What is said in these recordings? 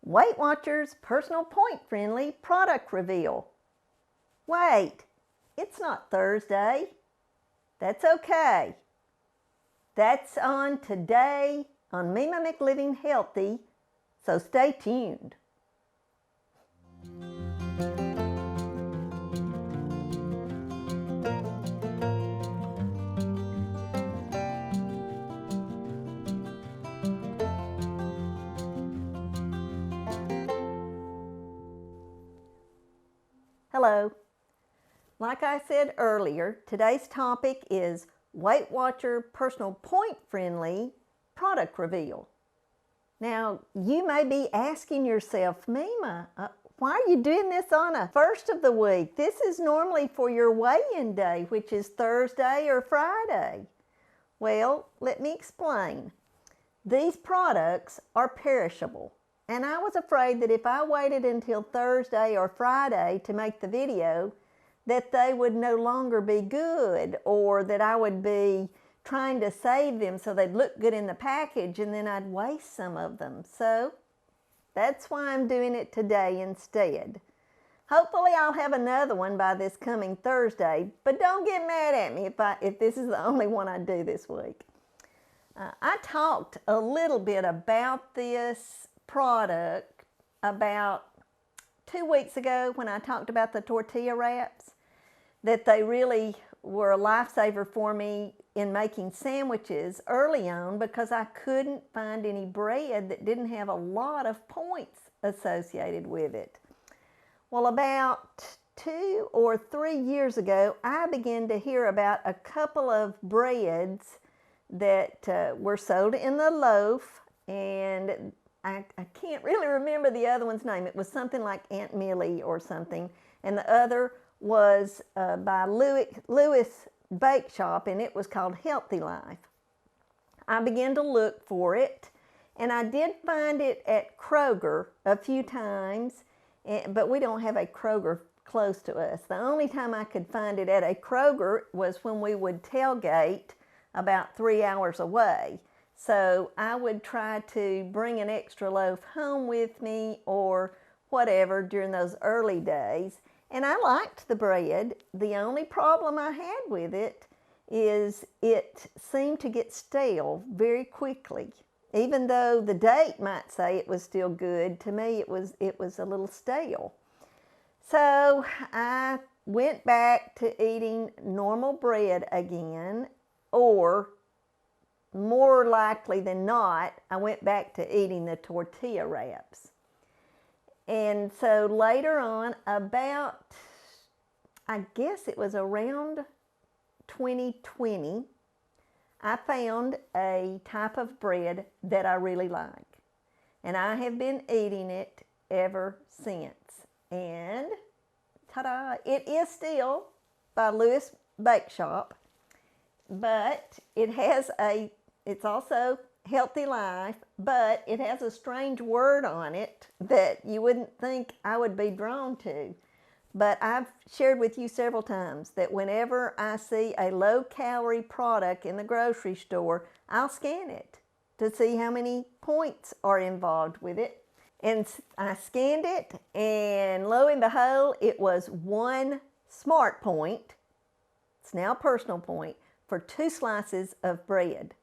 Weight Watchers personal point friendly product reveal. Wait, it's not Thursday. That's okay. That's on today on Meema Mc Living Healthy, so stay tuned. Hello. Like I said earlier, today's topic is Weight Watcher personal point friendly product reveal. Now, you may be asking yourself, Meema, why are you doing this on a first of the week? This is normally for your weigh-in day, which is Thursday or Friday. Well, let me explain. These products are perishable. And I was afraid that if I waited until Thursday or Friday to make the video, that they would no longer be good, or that I would be trying to save them so they'd look good in the package and then I'd waste some of them. So that's why I'm doing it today instead. Hopefully I'll have another one by this coming Thursday, but don't get mad at me if this is the only one I do this week. I talked a little bit about this product about 2 weeks ago when I talked about the tortilla wraps, that they really were a lifesaver for me in making sandwiches early on because I couldn't find any bread that didn't have a lot of points associated with it. Well, about 2 or 3 years ago, I began to hear about a couple of breads that were sold in the loaf, and I can't really remember the other one's name. It was something like Aunt Millie or something. And the other was by Lewis Bake Shop, and it was called Healthy Life. I began to look for it, and I did find it at Kroger a few times, but we don't have a Kroger close to us. The only time I could find it at a Kroger was when we would tailgate about 3 hours away. So I would try to bring an extra loaf home with me or whatever during those early days. And I liked the bread. The only problem I had with it is it seemed to get stale very quickly. Even though the date might say it was still good, to me it was a little stale. So I went back to eating normal bread again, or more likely than not, I went back to eating the tortilla wraps. And so later on, about, I guess it was around 2020, I found a type of bread that I really like. And I have been eating it ever since. And ta-da, it is still by Lewis Bake Shop, but it's also Healthy Life, but it has a strange word on it that you wouldn't think I would be drawn to. But I've shared with you several times that whenever I see a low-calorie product in the grocery store, I'll scan it to see how many points are involved with it. And I scanned it, and lo and behold, it was 1 smart point, it's now a personal point, for 2 slices of bread.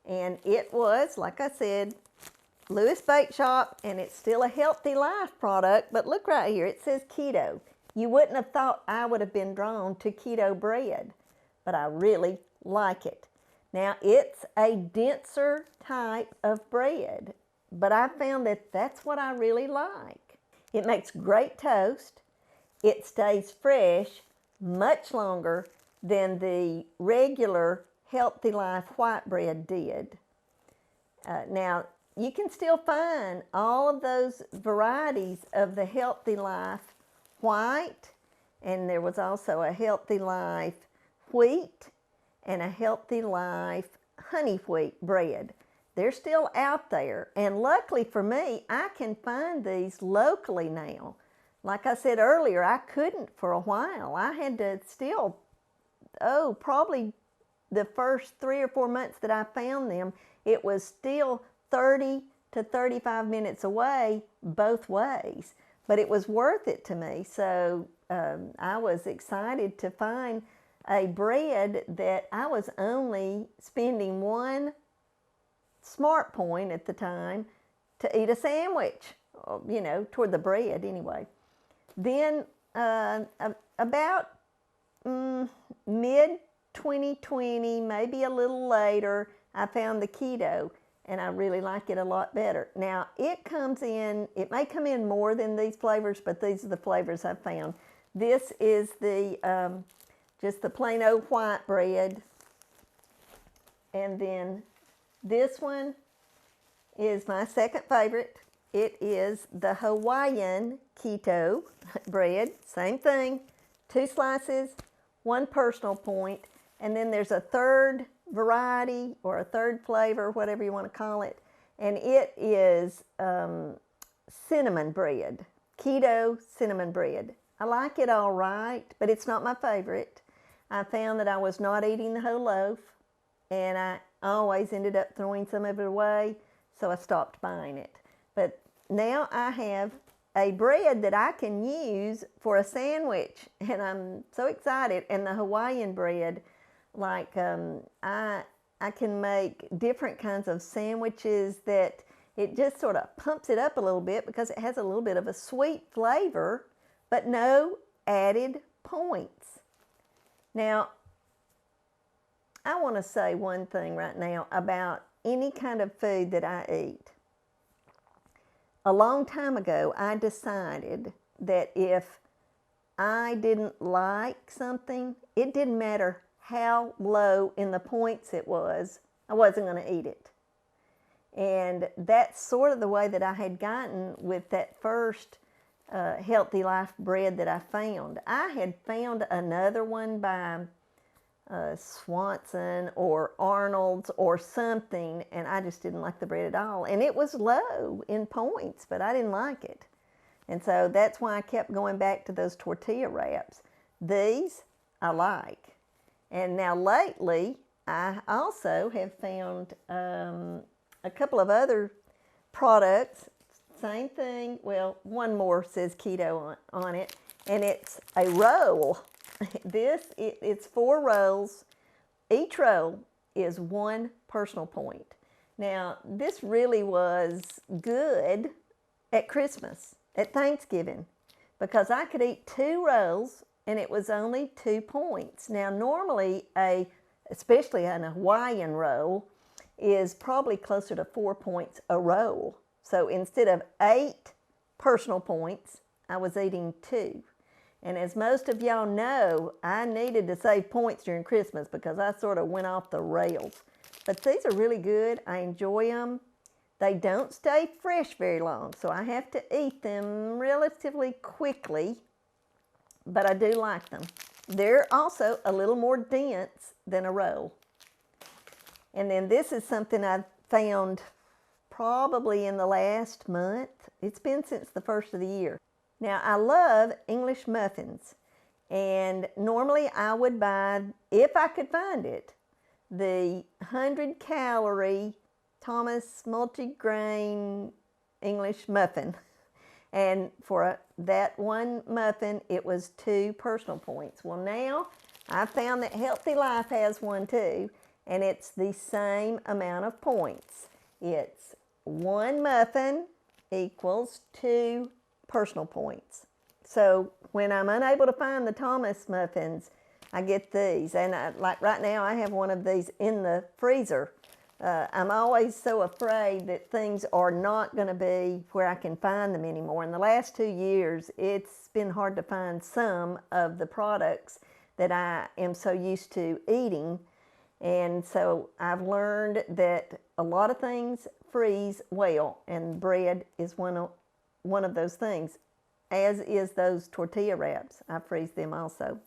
And it was, like I said, Lewis Bake Shop, and it's still a Healthy Life product, but look right here, it says keto. You wouldn't have thought I would have been drawn to keto bread, but I really like it. Now, it's a denser type of bread, but I found that that's what I really like. It makes great toast. It stays fresh much longer than the regular Healthy Life white bread did. Now, you can still find all of those varieties of the Healthy Life white, and there was also a Healthy Life wheat and a Healthy Life honey wheat bread. They're still out there, and luckily for me, I can find these locally now. Like I said earlier, I couldn't for a while. I had to still, probably the first 3 or 4 months that I found them, it was still $30 to to 35 minutes away both ways. But it was worth it to me. So I was excited to find a bread that I was only spending one smart point at the time to eat a sandwich, you know, toward the bread anyway. Then about mid 2020, maybe a little later, I found the keto, and I really like it a lot better. Now, it may come in more than these flavors, but these are the flavors I found. This is the just the plain old white bread. And then this one is my second favorite. It is the Hawaiian keto bread. Same thing, 2 slices, 1 personal point, and then there's a third variety or a third flavor, whatever you want to call it, and it is cinnamon bread, keto cinnamon bread. I like it all right, but it's not my favorite. I found that I was not eating the whole loaf, and I always ended up throwing some of it away, so I stopped buying it. But now I have a bread that I can use for a sandwich, and I'm so excited. And the Hawaiian bread, like I can make different kinds of sandwiches that it just sort of pumps it up a little bit because it has a little bit of a sweet flavor, but no added points. Now, I want to say one thing right now about any kind of food that I eat. A long time ago, I decided that if I didn't like something, it didn't matter how low in the points it was, I wasn't going to eat it. And that's sort of the way that I had gotten with that first Healthy Life bread that I found. I had found another one by Swanson or Arnold's or something, and I just didn't like the bread at all. And it was low in points, but I didn't like it. And so that's why I kept going back to those tortilla wraps. These I like. And now lately, I also have found a couple of other products. Same thing. Well, one more says keto on it, and it's a roll. It's 4 rolls. Each roll is 1 personal point. Now, this really was good at Christmas, at Thanksgiving, because I could eat 2 rolls and it was only 2 points. Now, normally, especially an Hawaiian roll, is probably closer to 4 points a roll. So instead of 8 personal points, I was eating 2. And as most of y'all know, I needed to save points during Christmas because I sort of went off the rails. But these are really good. I enjoy them. They don't stay fresh very long, so I have to eat them relatively quickly, but I do like them. They're also a little more dense than a roll. And then this is something I found probably in the last month. It's been since the first of the year. Now, I love English muffins, and normally I would buy, if I could find it, the 100-calorie Thomas multigrain English muffin. And for that one muffin, it was 2 personal points. Well, now I found that Healthy Life has one too, and it's the same amount of points. It's 1 muffin equals 2 personal points. So when I'm unable to find the Thomas muffins, I get these. And like right now, I have one of these in the freezer. I'm always so afraid that things are not going to be where I can find them anymore. In the last 2 years, it's been hard to find some of the products that I am so used to eating. And so I've learned that a lot of things freeze well, and bread is one of those things, as is those tortilla wraps. I freeze them also.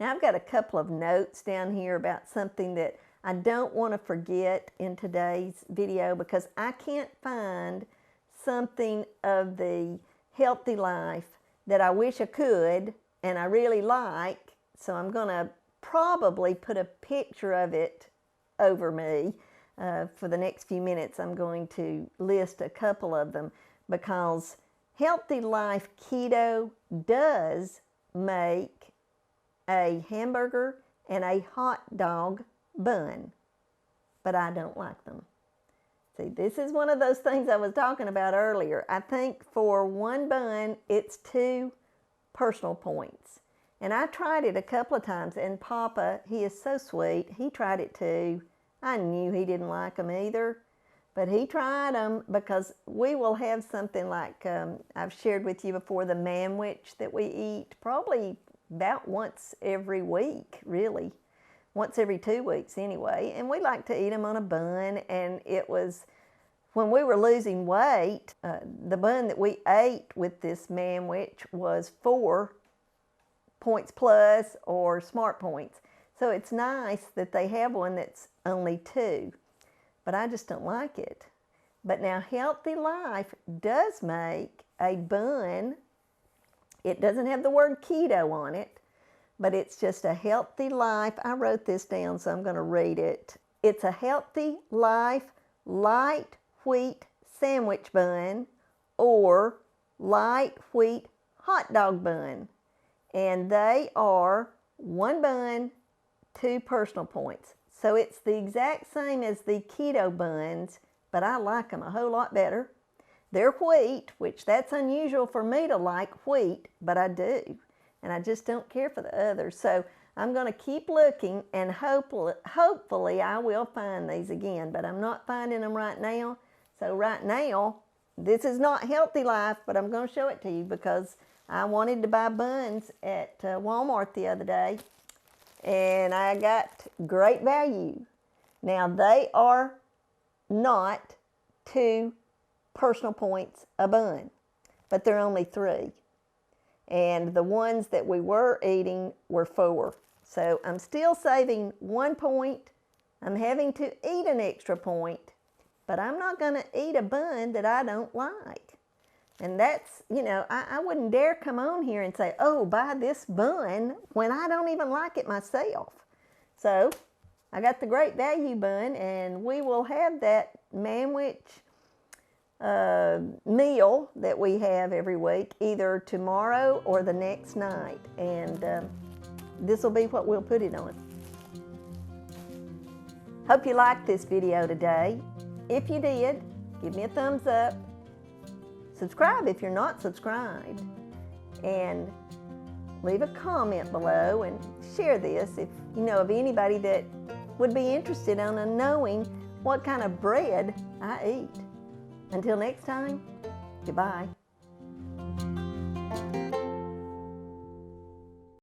Now I've got a couple of notes down here about something that I don't want to forget in today's video because I can't find something of the Healthy Life that I wish I could and I really like, so I'm going to probably put a picture of it over me For the next few minutes, I'm going to list a couple of them because Healthy Life Keto does make a hamburger and a hot dog bun, but I don't like them. See, this is one of those things I was talking about earlier. I think for one bun, it's 2 personal points. And I tried it a couple of times, and Papa, he is so sweet, he tried it too. I knew he didn't like them either, but he tried them because we will have something like, I've shared with you before, the manwich that we eat probably about once every week, really. Once every 2 weeks anyway, and we like to eat them on a bun. And it was, when we were losing weight, the bun that we ate with this manwich was 4 points plus or smart points. So it's nice that they have one that's only 2, but I just don't like it. But now Healthy Life does make a bun. It doesn't have the word keto on it, but it's just a Healthy Life. I wrote this down, so I'm going to read it. It's a Healthy Life light wheat sandwich bun or light wheat hot dog bun. And they are 1 bun, 2 personal points. So it's the exact same as the keto buns, but I like them a whole lot better. They're wheat, which that's unusual for me to like wheat, but I do. And I just don't care for the others. So I'm going to keep looking, and hopefully I will find these again, but I'm not finding them right now. So right now, this is not Healthy Life, but I'm going to show it to you because I wanted to buy buns at Walmart the other day, and I got great value. Now they are not 2 personal points a bun, but they're only 3. And the ones that we were eating were 4. So I'm still saving 1 point. I'm having to eat an extra point, but I'm not going to eat a bun that I don't like. And that's, you know, I wouldn't dare come on here and say, oh, buy this bun when I don't even like it myself. So I got the great value bun, and we will have that manwich meal that we have every week, either tomorrow or the next night, and this will be what we'll put it on. Hope you liked this video today. If you did, give me a thumbs up, subscribe if you're not subscribed, and leave a comment below and share this if you know of anybody that would be interested in knowing what kind of bread I eat. Until next time, goodbye.